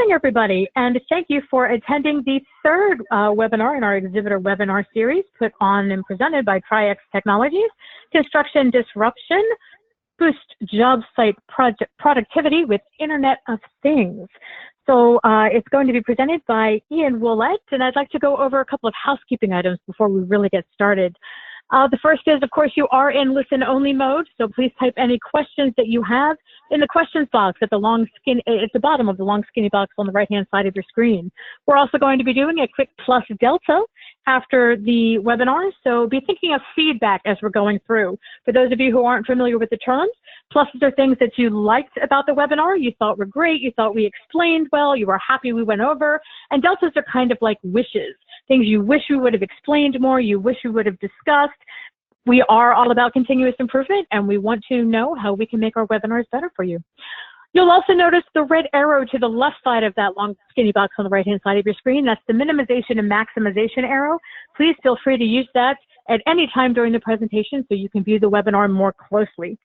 morning, everybody, and thank you for attending the third webinar in our exhibitor webinar series put on and presented by Triax Technologies, Construction Disruption, Boost Job Site Productivity with Internet of Things. So it's going to be presented by Ian Willett, and I'd like to go over a couple of housekeeping items before we really get started. The first is, of course, you are in listen-only mode, so please type any questions that you have in the questions box at the bottom of the long skinny box on the right-hand side of your screen. We're also going to be doing a quick plus delta after the webinar, so be thinking of feedback as we're going through. For those of you who aren't familiar with the terms, pluses are things that you liked about the webinar, you thought were great, you thought we explained well, you were happy we went over, and deltas are kind of like wishes, things you wish we would have explained more, you wish we would have discussed. We are all about continuous improvement, and we want to know how we can make our webinars better for you. You'll also notice the red arrow to the left side of that long skinny box on the right-hand side of your screen. That's the minimization and maximization arrow. Please feel free to use that at any time during the presentation so you can view the webinar more closely.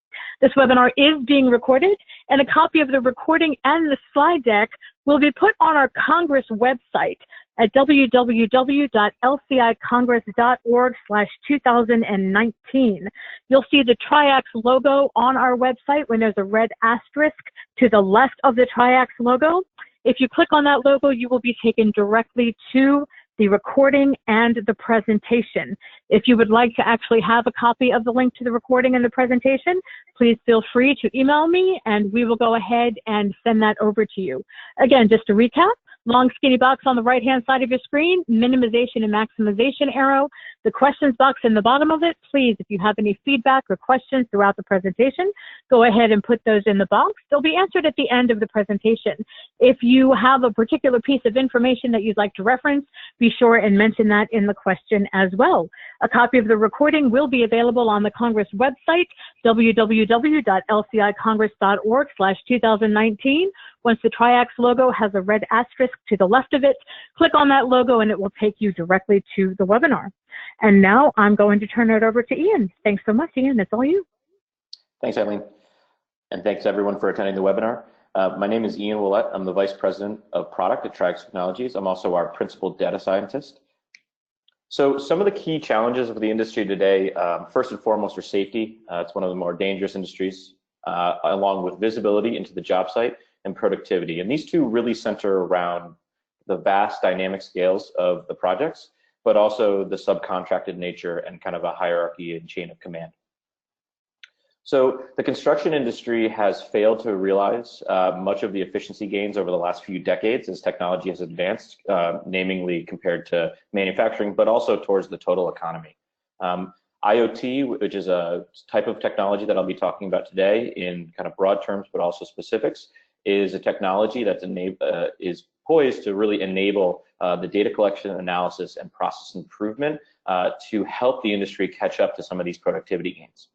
This webinar is being recorded, and a copy of the recording and the slide deck will be put on our Congress website at www.lcicongress.org/2019. You'll see the Triax logo on our website when there's a red asterisk to the left of the Triax logo. If you click on that logo, you will be taken directly to the recording and the presentation. If you would like to actually have a copy of the link to the recording and the presentation, please feel free to email me and we will go ahead and send that over to you. Again, just to recap, long skinny box on the right-hand side of your screen, minimization and maximization arrow, the questions box in the bottom of it. Please, if you have any feedback or questions throughout the presentation, go ahead and put those in the box. They'll be answered at the end of the presentation. If you have a particular piece of information that you'd like to reference, be sure and mention that in the question as well. A copy of the recording will be available on the Congress website, www.lcicongress.org/2019. Once the Triax logo has a red asterisk to the left of it, click on that logo and it will take you directly to the webinar. And now I'm going to turn it over to Ian. Thanks so much, Ian. It's all you. Thanks, Eileen. And thanks everyone for attending the webinar. My name is Ian Willett. I'm the Vice President of Product at Triax Technologies. I'm also our Principal Data Scientist. So some of the key challenges of the industry today, first and foremost, are safety. It's one of the more dangerous industries, along with visibility into the job site and productivity. And these two really center around the vast dynamic scales of the projects, but also the subcontracted nature and kind of a hierarchy and chain of command. So the construction industry has failed to realize much of the efficiency gains over the last few decades as technology has advanced, namely compared to manufacturing, but also towards the total economy. IoT, which is a type of technology that I'll be talking about today in kind of broad terms, but also specifics, is a technology that is poised to really enable the data collection, analysis, and process improvement to help the industry catch up to some of these productivity gains.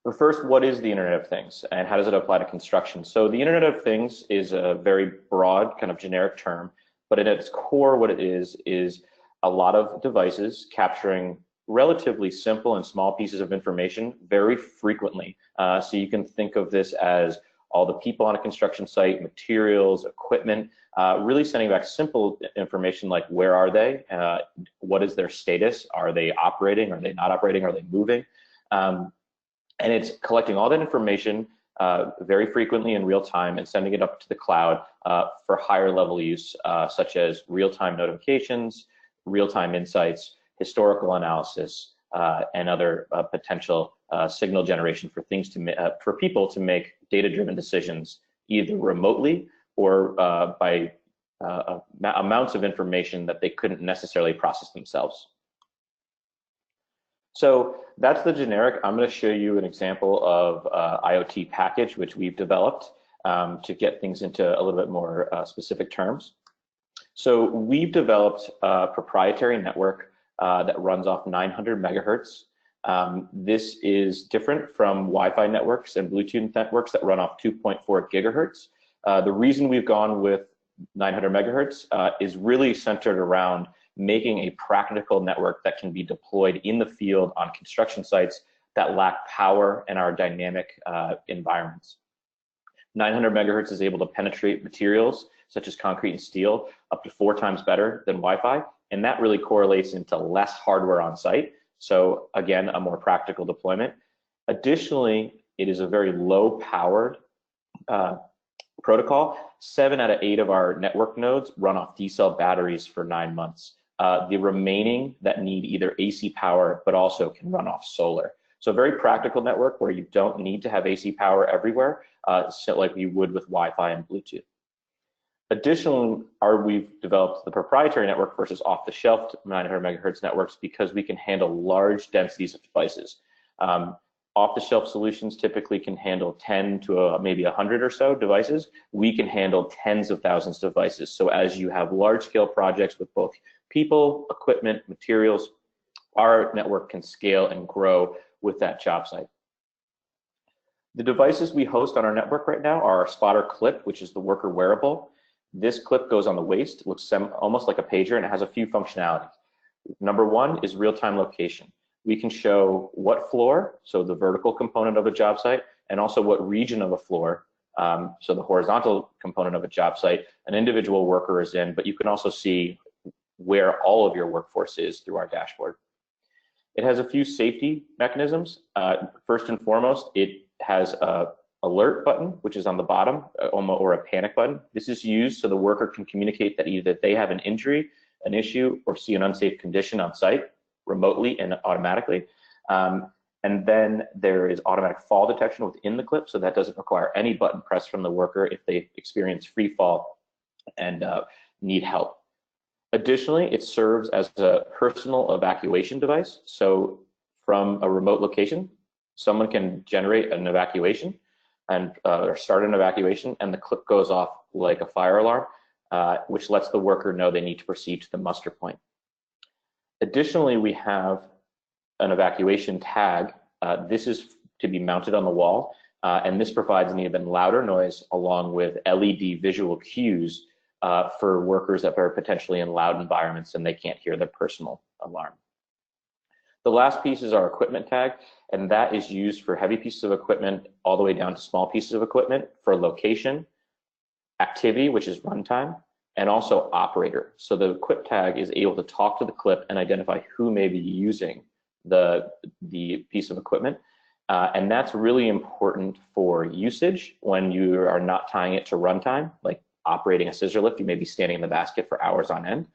But first, what is the Internet of Things and how does it apply to construction? So the Internet of Things is a very broad kind of generic term, but at its core what it is a lot of devices capturing relatively simple and small pieces of information very frequently. So you can think of this as all the people on a construction site, materials, equipment, really sending back simple information like where are they, what is their status, are they operating, are they not operating, are they moving? And it's collecting all that information very frequently in real time and sending it up to the cloud for higher level use, such as real-time notifications, real-time insights, historical analysis, and other potential signal generation for things for people to make data-driven decisions either remotely or by amounts of information that they couldn't necessarily process themselves. So that's the generic. I'm going to show you an example of IoT package which we've developed to get things into a little bit more specific terms. So we've developed a proprietary network that runs off 900 megahertz. This is different from Wi-Fi networks and Bluetooth networks that run off 2.4 gigahertz. The reason we've gone with 900 megahertz is really centered around making a practical network that can be deployed in the field on construction sites that lack power and are dynamic environments. 900 megahertz is able to penetrate materials such as concrete and steel up to 4 times better than Wi-Fi, and that really correlates into less hardware on site. So again, a more practical deployment. Additionally, it is a very low powered protocol. 7 out of 8 of our network nodes run off D-cell batteries for 9 months. The remaining that need either AC power, but also can run off solar. So a very practical network where you don't need to have AC power everywhere, so like you would with Wi-Fi and Bluetooth. Additionally, we've developed the proprietary network versus off-the-shelf 900 megahertz networks because we can handle large densities of devices. Off-the-shelf solutions typically can handle 10 to maybe 100 or so devices. We can handle tens of thousands of devices. So as you have large-scale projects with both people, equipment, materials, our network can scale and grow with that job site. The devices we host on our network right now are our spotter clip, which is the worker wearable. This clip goes on the waist, looks almost like a pager, and it has a few functionalities. Number one is real-time location. We can show what floor, so the vertical component of a job site, and also what region of a floor, so the horizontal component of a job site, an individual worker is in, but you can also see where all of your workforce is through our dashboard. It has a few safety mechanisms. First and foremost, it has a alert button, which is on the bottom, or a panic button. This is used so the worker can communicate that either they have an injury, an issue, or see an unsafe condition on site remotely and automatically. And then there is automatic fall detection within the clip, so that doesn't require any button press from the worker if they experience free fall and need help. Additionally, it serves as a personal evacuation device. So from a remote location, someone can generate an evacuation and or start an evacuation, and the clip goes off like a fire alarm, which lets the worker know they need to proceed to the muster point. Additionally, we have an evacuation tag. This is to be mounted on the wall, and this provides an even louder noise along with LED visual cues for workers that are potentially in loud environments and they can't hear their personal alarm. The last piece is our equipment tag, and that is used for heavy pieces of equipment all the way down to small pieces of equipment for location, activity, which is runtime, and also operator. So the equip tag is able to talk to the clip and identify who may be using the piece of equipment. And that's really important for usage when you are not tying it to runtime, like operating a scissor lift, you may be standing in the basket for hours on end.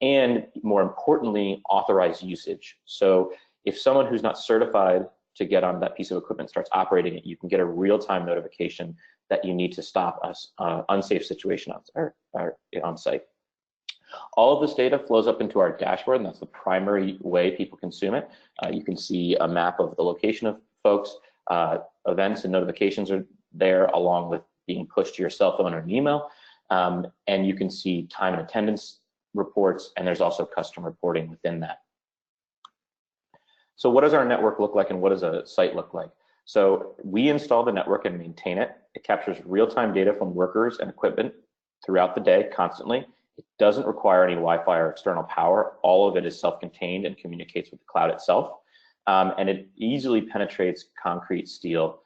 And more importantly, authorized usage. So if someone who's not certified to get on that piece of equipment starts operating it, you can get a real-time notification that you need to stop an unsafe situation on site. All of this data flows up into our dashboard, and that's the primary way people consume it. You can see a map of the location of folks, events and notifications are there, along with being pushed to your cell phone or an email. And you can see time and attendance reports, and there's also custom reporting within that. So what does our network look like, and what does a site look like? So we install the network and maintain it. It captures real-time data from workers and equipment throughout the day, constantly. It doesn't require any Wi-Fi or external power. All of it is self-contained and communicates with the cloud itself. And it easily penetrates concrete, steel,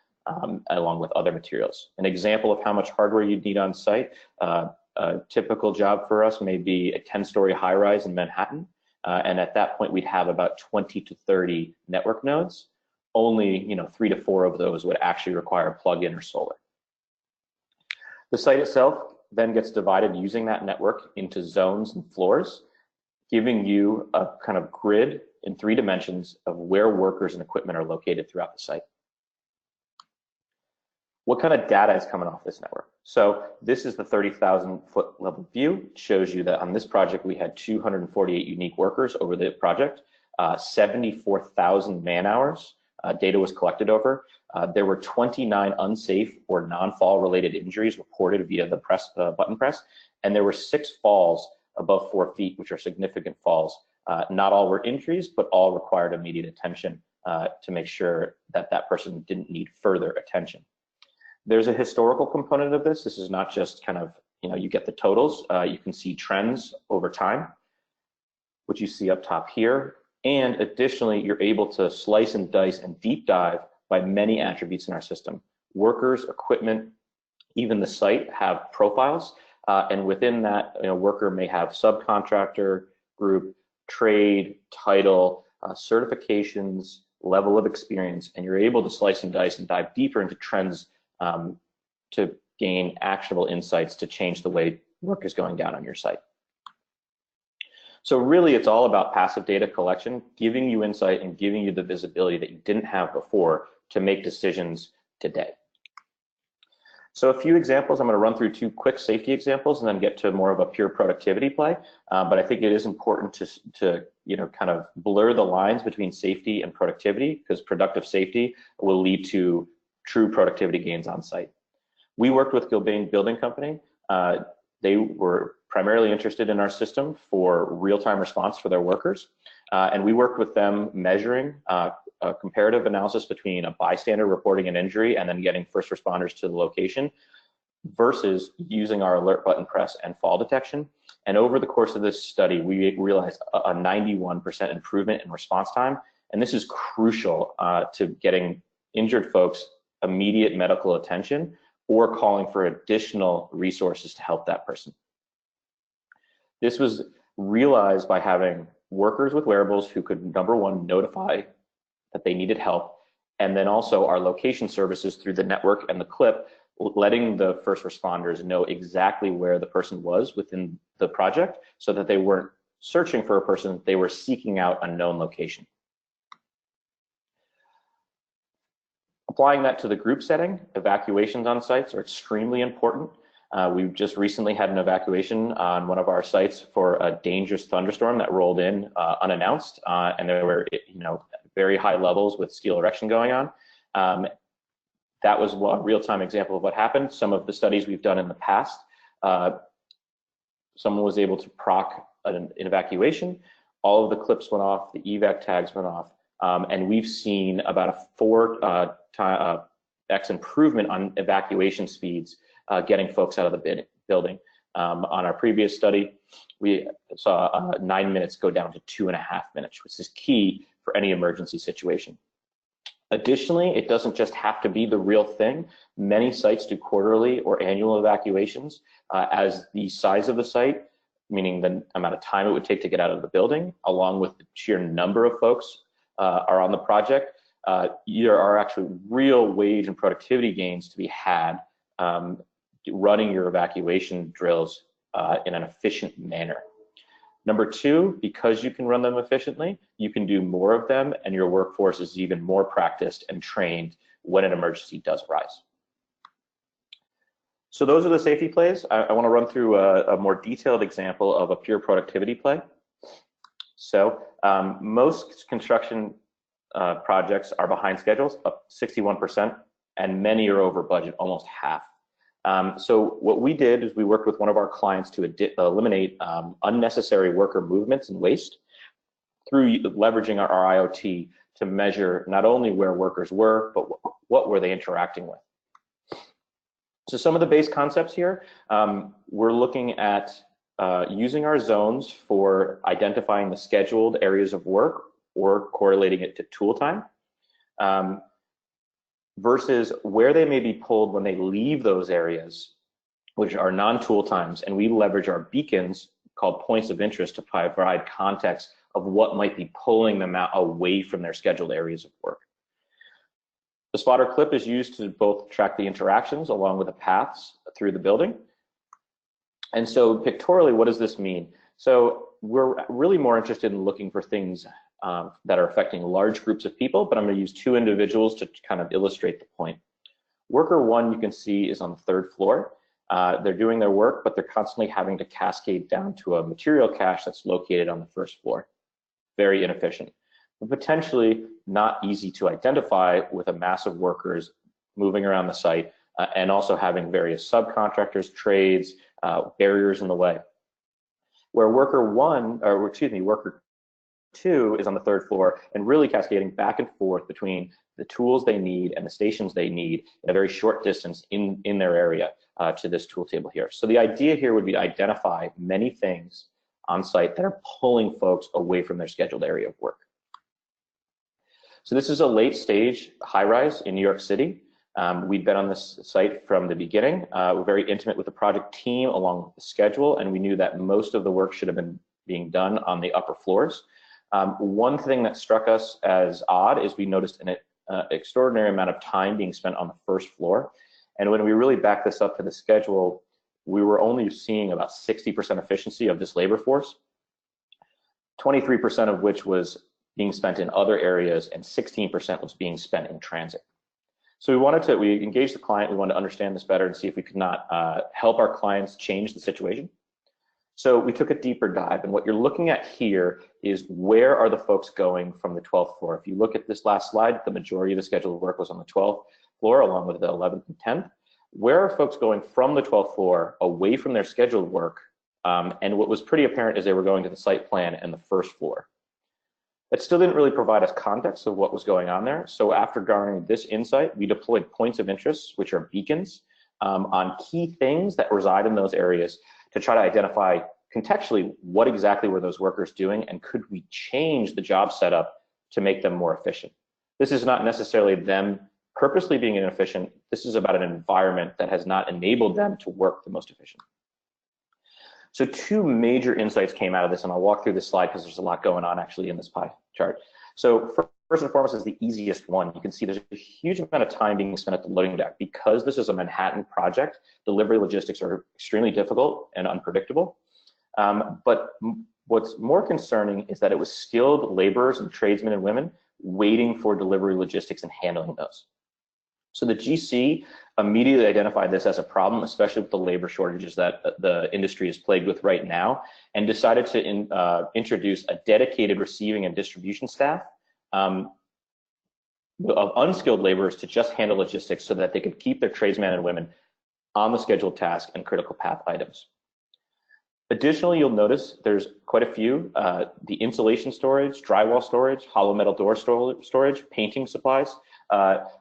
along with other materials. An example of how much hardware you'd need on site, a typical job for us may be a 10-story high-rise in Manhattan. And at that point, we'd have about 20 to 30 network nodes. Only 3 to 4 of those would actually require plug-in or solar. The site itself then gets divided using that network into zones and floors, giving you a kind of grid in 3 dimensions of where workers and equipment are located throughout the site. What kind of data is coming off this network? So this is the 30,000-foot level view. It shows you that on this project, we had 248 unique workers over the project, 74,000 man-hours data was collected over. There were 29 unsafe or non-fall related injuries reported via the button press, and there were 6 falls above 4 feet, which are significant falls. Not all were injuries, but all required immediate attention to make sure that that person didn't need further attention. There's a historical component of this. This is not just kind of, you get the totals. You can see trends over time, which you see up top here. And additionally, you're able to slice and dice and deep dive by many attributes in our system: workers, equipment, even the site have profiles, and within that, worker may have subcontractor, group, trade, title, certifications, level of experience, and you're able to slice and dice and dive deeper into trends to gain actionable insights to change the way work is going down on your site. So really, it's all about passive data collection, giving you insight and giving you the visibility that you didn't have before to make decisions today. So a few examples, I'm going to run through 2 quick safety examples and then get to more of a pure productivity play. But I think it is important to kind of blur the lines between safety and productivity, because productive safety will lead to true productivity gains on site. We worked with Gilbane Building Company. They were primarily interested in our system for real-time response for their workers. And we worked with them measuring a comparative analysis between a bystander reporting an injury and then getting first responders to the location versus using our alert button press and fall detection. And over the course of this study, we realized a 91% improvement in response time. And this is crucial to getting injured folks immediate medical attention or calling for additional resources to help that person. This was realized by having workers with wearables who could, number one, notify that they needed help, and then also our location services through the network and the clip, letting the first responders know exactly where the person was within the project so that they weren't searching for a person, they were seeking out a known location. Applying that to the group setting, evacuations on sites are extremely important. We've just recently had an evacuation on one of our sites for a dangerous thunderstorm that rolled in unannounced, and there were very high levels with steel erection going on. That was a real-time example of what happened. Some of the studies we've done in the past, someone was able to proc an evacuation, all of the clips went off, the evac tags went off, and we've seen about a 4x improvement on evacuation speeds getting folks out of the building. On our previous study, we saw 9 minutes go down to 2.5 minutes, which is key for any emergency situation. Additionally, it doesn't just have to be the real thing. Many sites do quarterly or annual evacuations as the size of the site, meaning the amount of time it would take to get out of the building, along with the sheer number of folks are on the project. There are actually real wage and productivity gains to be had running your evacuation drills in an efficient manner. Number 2, because you can run them efficiently, you can do more of them, and your workforce is even more practiced and trained when an emergency does arise. So those are the safety plays. I want to run through a more detailed example of a pure productivity play. So most construction projects are behind schedules, up 61%, and many are over budget, almost half. So what we did is we worked with one of our clients to eliminate unnecessary worker movements and waste through leveraging our IoT to measure not only where workers were, but what were they interacting with. So some of the base concepts here, we're looking at using our zones for identifying the scheduled areas of work or correlating it to tool time. Versus where they may be pulled when they leave those areas, which are non-tool times, and we leverage our beacons called points of interest to provide context of what might be pulling them out away from their scheduled areas of work. The spotter clip is used to both track the interactions along with the paths through the building. And so pictorially, what does this mean? So we're really more interested in looking for things that are affecting large groups of people, but I'm going to use 2 individuals to kind of illustrate the point. Worker 1, you can see, is on the 3rd floor. They're doing their work, but they're constantly having to cascade down to a material cache that's located on the 1st floor. Very inefficient, but potentially not easy to identify with a mass of workers moving around the site and also having various subcontractors, trades, barriers in the way. Where worker 2 is on the 3rd floor and really cascading back and forth between the tools they need and the stations they need at a very short distance in their area to this tool table here. So the idea here would be to identify many things on site that are pulling folks away from their scheduled area of work. So this is a late stage high rise in New York City. We'd been on this site from the beginning. We're very intimate with the project team along with the schedule, and we knew that most of the work should have been being done on the upper floors. One thing that struck us as odd is we noticed an extraordinary amount of time being spent on the first floor. And when we really backed this up to the schedule, we were only seeing about 60% efficiency of this labor force, 23% of which was being spent in other areas, and 16% was being spent in transit. So we engaged the client, we wanted to understand this better and see if we could not help our clients change the situation. So we took a deeper dive, and what you're looking at here is where are the folks going from the 12th floor. If you look at this last slide, the majority of the scheduled work was on the 12th floor along with the 11th and 10th. Where are folks going from the 12th floor away from their scheduled work? And what was pretty apparent is they were going to the site plan and the first floor. That still didn't really provide us context of what was going on there. So after garnering this insight, we deployed points of interest, which are beacons, on key things that reside in those areas to try to identify contextually what exactly were those workers doing, and could we change the job setup to make them more efficient. This is not necessarily them purposely being inefficient. This is about an environment that has not enabled them to work the most efficient. So two major insights came out of this, and I'll walk through this slide because there's a lot going on actually in this pie chart. So first and foremost is the easiest one. You can see there's a huge amount of time being spent at the loading dock. Because this is a Manhattan project, delivery logistics are extremely difficult and unpredictable. But what's more concerning is that it was skilled laborers and tradesmen and women waiting for delivery logistics and handling those. So the GC immediately identified this as a problem, especially with the labor shortages that the industry is plagued with right now, and decided to introduce a dedicated receiving and distribution staff of unskilled laborers to just handle logistics so that they could keep their tradesmen and women on the scheduled task and critical path items. Additionally, you'll notice there's quite a few, the insulation storage, drywall storage, hollow metal door storage, painting supplies,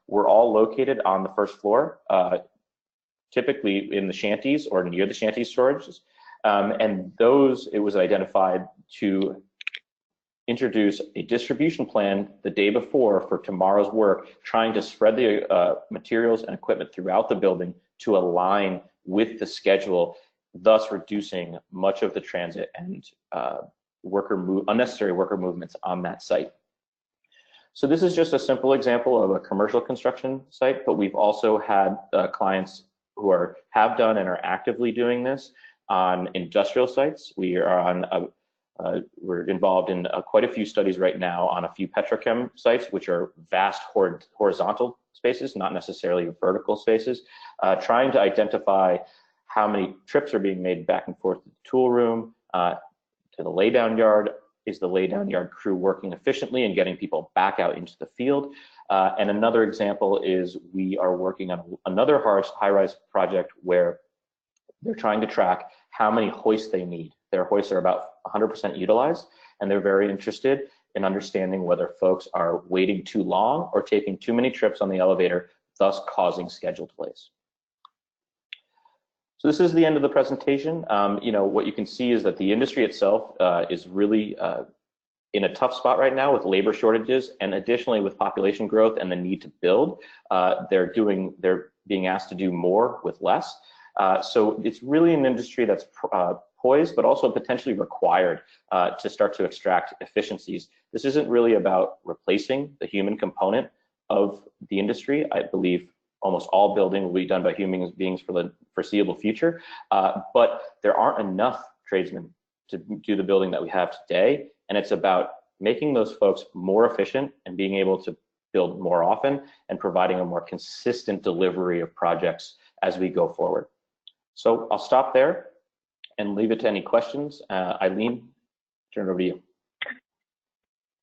were all located on the first floor, typically in the shanties or near the shanty storages. And those, it was identified to introduce a distribution plan the day before for tomorrow's work, trying to spread the materials and equipment throughout the building to align with the schedule, thus reducing much of the transit and unnecessary worker movements on that site. So this is just a simple example of a commercial construction site, but we've also had clients who have done and are actively doing this on industrial sites. We're involved in quite a few studies right now on a few petrochem sites, which are vast horizontal spaces, not necessarily vertical spaces, trying to identify how many trips are being made back and forth to the tool room, to the laydown yard. Is the laydown yard crew working efficiently and getting people back out into the field? And another example is we are working on another high-rise project where they're trying to track how many hoists they need. Their hoists are about 100% utilized, and they're very interested in understanding whether folks are waiting too long or taking too many trips on the elevator, thus causing schedule delays. So this is the end of the presentation. What you can see is that the industry itself is really in a tough spot right now with labor shortages, and additionally with population growth and the need to build. They're being asked to do more with less. So it's really an industry that's poised, but also potentially required to start to extract efficiencies. This isn't really about replacing the human component of the industry. I believe almost all building will be done by human beings for the foreseeable future, but there aren't enough tradesmen to do the building that we have today, and it's about making those folks more efficient and being able to build more often and providing a more consistent delivery of projects as we go forward. So I'll stop there and leave it to any questions. Eileen, turn it over to you.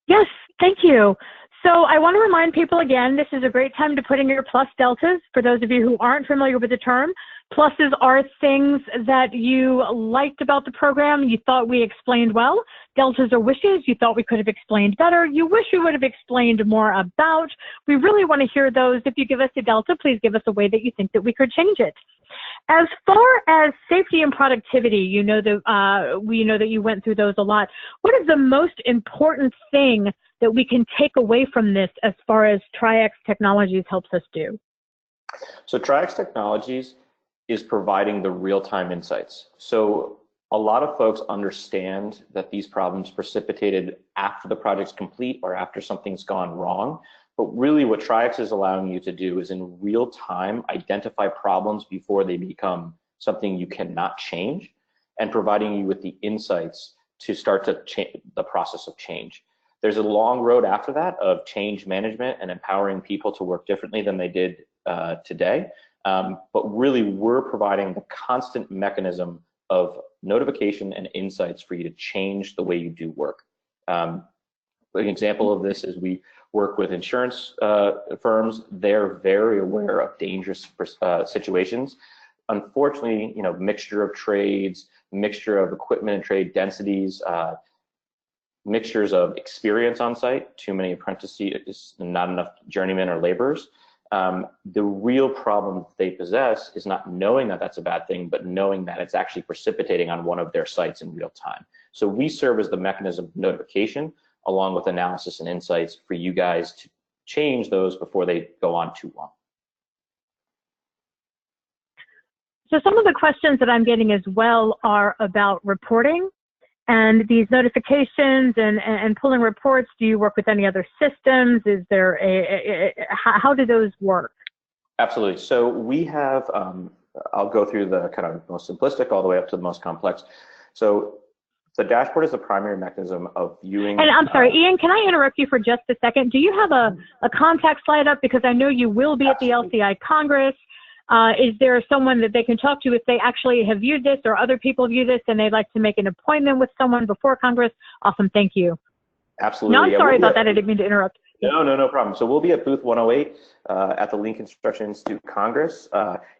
Yes, thank you. So I want to remind people again, this is a great time to put in your plus deltas. For those of you who aren't familiar with the term, pluses are things that you liked about the program, you thought we explained well. Deltas are wishes you thought we could have explained better, you wish we would have explained more about. We really want to hear those. If you give us a delta, please give us a way that you think that we could change it. As far as safety and productivity, we know that you went through those a lot. What is the most important thing that we can take away from this as far as Tri-X Technologies helps us do? So Triax Technologies is providing the real-time insights. So a lot of folks understand that these problems precipitated after the project's complete or after something's gone wrong. But really what Triax is allowing you to do is in real time identify problems before they become something you cannot change, and providing you with the insights to start to change the process of change. There's a long road after that of change management and empowering people to work differently than they did today. But really we're providing the constant mechanism of notification and insights for you to change the way you do work. An example of this is we work with insurance firms. They're very aware of dangerous situations. Unfortunately, mixture of trades, mixture of equipment and trade densities, mixtures of experience on site, too many apprentices, not enough journeymen or laborers. The real problem they possess is not knowing that that's a bad thing, but knowing that it's actually precipitating on one of their sites in real time. So we serve as the mechanism of notification, along with analysis and insights for you guys to change those before they go on too long. So some of the questions that I'm getting as well are about reporting and these notifications and pulling reports. Do you work with any other systems? Is there how do those work? Absolutely. So we have, I'll go through the kind of most simplistic all the way up to the most complex. So the dashboard is the primary mechanism of viewing. And I'm sorry, Ian, can I interrupt you for just a second? Do you have a contact slide up? Because I know you will be at the LCI Congress. Is there someone that they can talk to if they actually have viewed this or other people view this and they'd like to make an appointment with someone before Congress? Awesome, thank you. Absolutely. No, I'm sorry about that. I didn't mean to interrupt. No problem. So we'll be at booth 108 at the Lean Construction Institute Congress.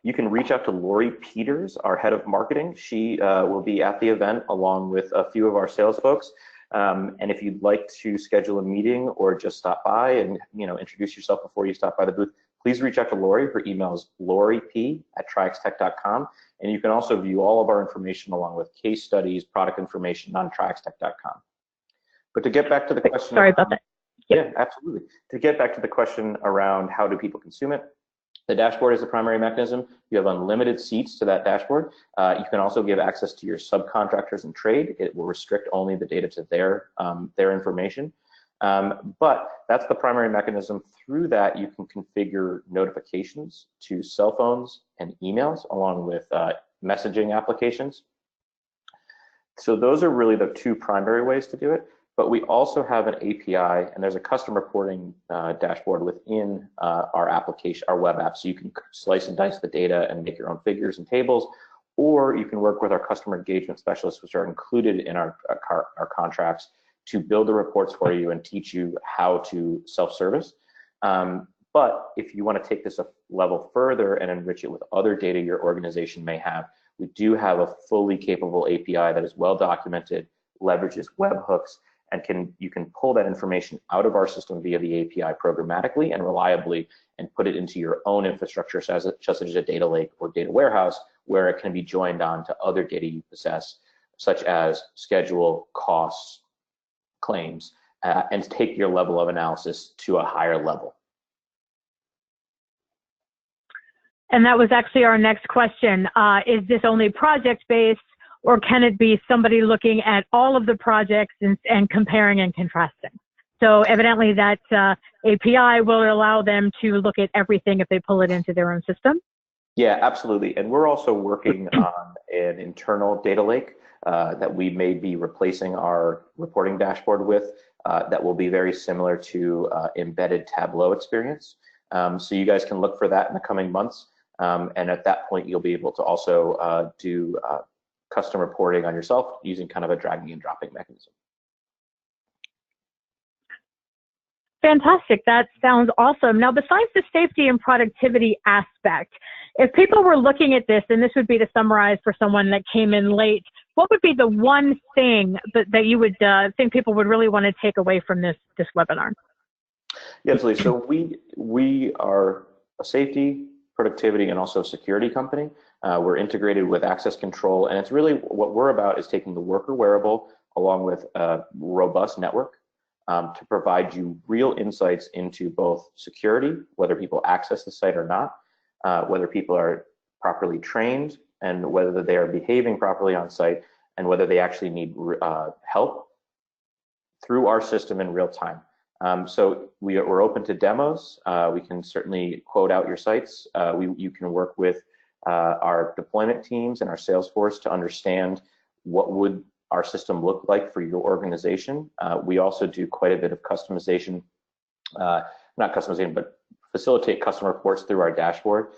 You can reach out to Lori Peters, our head of marketing. She will be at the event along with a few of our sales folks. And if you'd like to schedule a meeting or just stop by and introduce yourself before you stop by the booth, please reach out to Lori. Her email is lorip@triaxtech.com. And you can also view all of our information along with case studies, product information on triaxtech.com. But to get back to the question. Sorry about that. Yeah, absolutely. To get back to the question around how do people consume it, the dashboard is the primary mechanism. You have unlimited seats to that dashboard. You can also give access to your subcontractors and trade. It will restrict only the data to their information. But that's the primary mechanism. Through that, you can configure notifications to cell phones and emails along with messaging applications. So those are really the two primary ways to do it. But we also have an API, and there's a custom reporting dashboard within our application, our web app. So you can slice and dice the data and make your own figures and tables, or you can work with our customer engagement specialists, which are included in our contracts, to build the reports for you and teach you how to self-service. But if you want to take this a level further and enrich it with other data your organization may have, we do have a fully capable API that is well documented, leverages webhooks, and you can pull that information out of our system via the API programmatically and reliably and put it into your own infrastructure, such as a data lake or data warehouse, where it can be joined on to other data you possess, such as schedule, costs, claims, and take your level of analysis to a higher level. And that was actually our next question. Is this only project-based, or can it be somebody looking at all of the projects and comparing and contrasting? So evidently that API will allow them to look at everything if they pull it into their own system? Yeah, absolutely. And we're also working on an internal data lake that we may be replacing our reporting dashboard with that will be very similar to embedded Tableau experience. So you guys can look for that in the coming months. And at that point, you'll be able to also do custom reporting on yourself using kind of a dragging and dropping mechanism. Fantastic. That sounds awesome. Now, besides the safety and productivity aspect, if people were looking at this, and this would be to summarize for someone that came in late, what would be the one thing that you would think people would really want to take away from this webinar? Yeah, absolutely. So we are a safety, productivity, and also security company. We're integrated with access control, and it's really what we're about is taking the worker wearable along with a robust network to provide you real insights into both security, whether people access the site or not, whether people are properly trained and whether they are behaving properly on site and whether they actually need help through our system in real time. So we're open to demos. We can certainly quote out your sites. You can work with our deployment teams and our sales force to understand what would our system look like for your organization. We also do quite a bit of customization, not customization, but facilitate customer reports through our dashboard.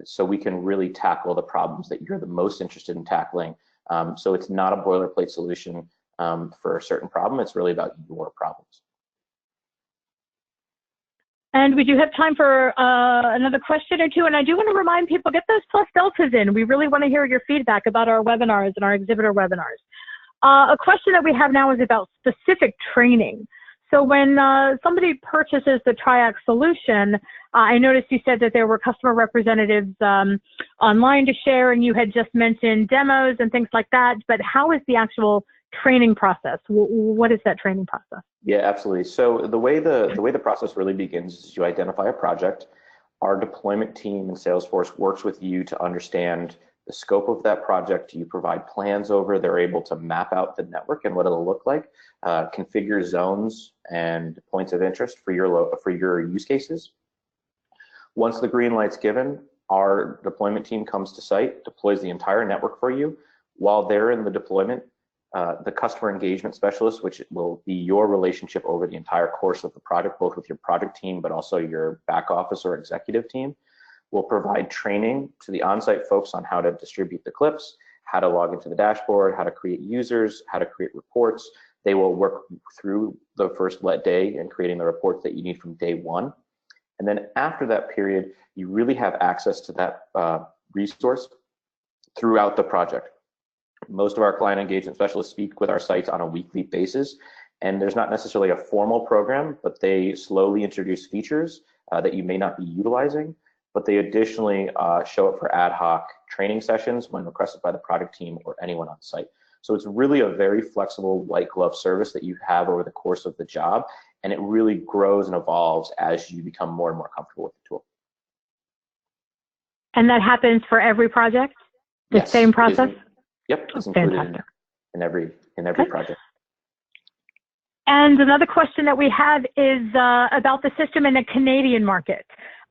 So we can really tackle the problems that you're the most interested in tackling. So it's not a boilerplate solution for a certain problem. It's really about your problems. And we do have time for another question or two. And I do want to remind people, get those plus deltas in. We really want to hear your feedback about our webinars and our exhibitor webinars. A question that we have now is about specific training. So when somebody purchases the TRIAC solution, I noticed you said that there were customer representatives online to share, and you had just mentioned demos and things like that. But how is the actual training process? What is that training process? Yeah, absolutely. So the way the process really begins is you identify a project. Our deployment team and Salesforce works with you to understand the scope of that project. You provide plans over. They're able to map out the network and what it'll look like, configure zones and points of interest for your use cases. Once the green light's given, our deployment team comes to site, deploys the entire network for you. While they're in the deployment, the customer engagement specialist, which will be your relationship over the entire course of the project, both with your project team, but also your back office or executive team, will provide training to the on-site folks on how to distribute the clips, how to log into the dashboard, how to create users, how to create reports. They will work through the first day in creating the reports that you need from day one. And then after that period, you really have access to that resource throughout the project. Most of our client engagement specialists speak with our sites on a weekly basis, and there's not necessarily a formal program, but they slowly introduce features that you may not be utilizing, but they additionally show up for ad hoc training sessions when requested by the product team or anyone on site. So it's really a very flexible white glove service that you have over the course of the job, and it really grows and evolves as you become more and more comfortable with the tool. And that happens for every project? The same process? Yep, it's included in every project. And another question that we have is about the system in the Canadian market.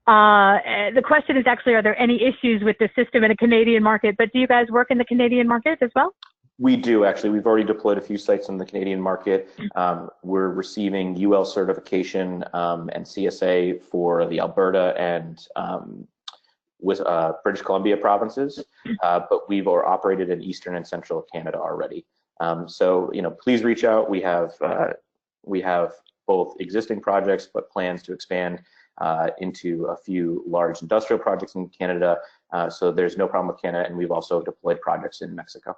The question is actually, are there any issues with the system in the Canadian market? But do you guys work in the Canadian market as well? We do, actually. We've already deployed a few sites in the Canadian market. We're receiving UL certification and CSA for the Alberta and with British Columbia provinces, but we've operated in Eastern and Central Canada already. So, please reach out. We have both existing projects, but plans to expand into a few large industrial projects in Canada. So there's no problem with Canada, and we've also deployed projects in Mexico.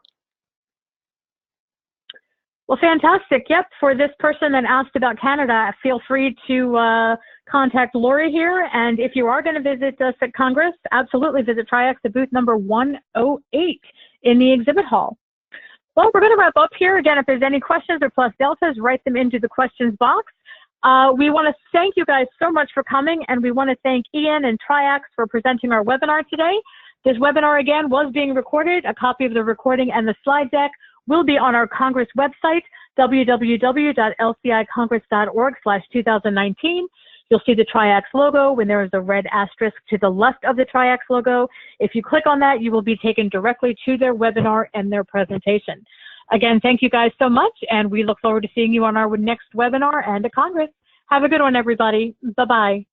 Well, fantastic. Yep. For this person that asked about Canada, feel free to contact Lori here. And if you are going to visit us at Congress, absolutely visit TRIAC at booth number 108 in the exhibit hall. Well, we're going to wrap up here. Again, if there's any questions or plus deltas, write them into the questions box. We want to thank you guys so much for coming, and we want to thank Ian and TRIAC for presenting our webinar today. This webinar, again, was being recorded. A copy of the recording and the slide deck will be on our Congress website, www.lcicongress.org/2019. You'll see the TRIAC logo when there is a red asterisk to the left of the TRIAC logo. If you click on that, you will be taken directly to their webinar and their presentation. Again, thank you guys so much, and we look forward to seeing you on our next webinar and at Congress. Have a good one, everybody. Bye-bye.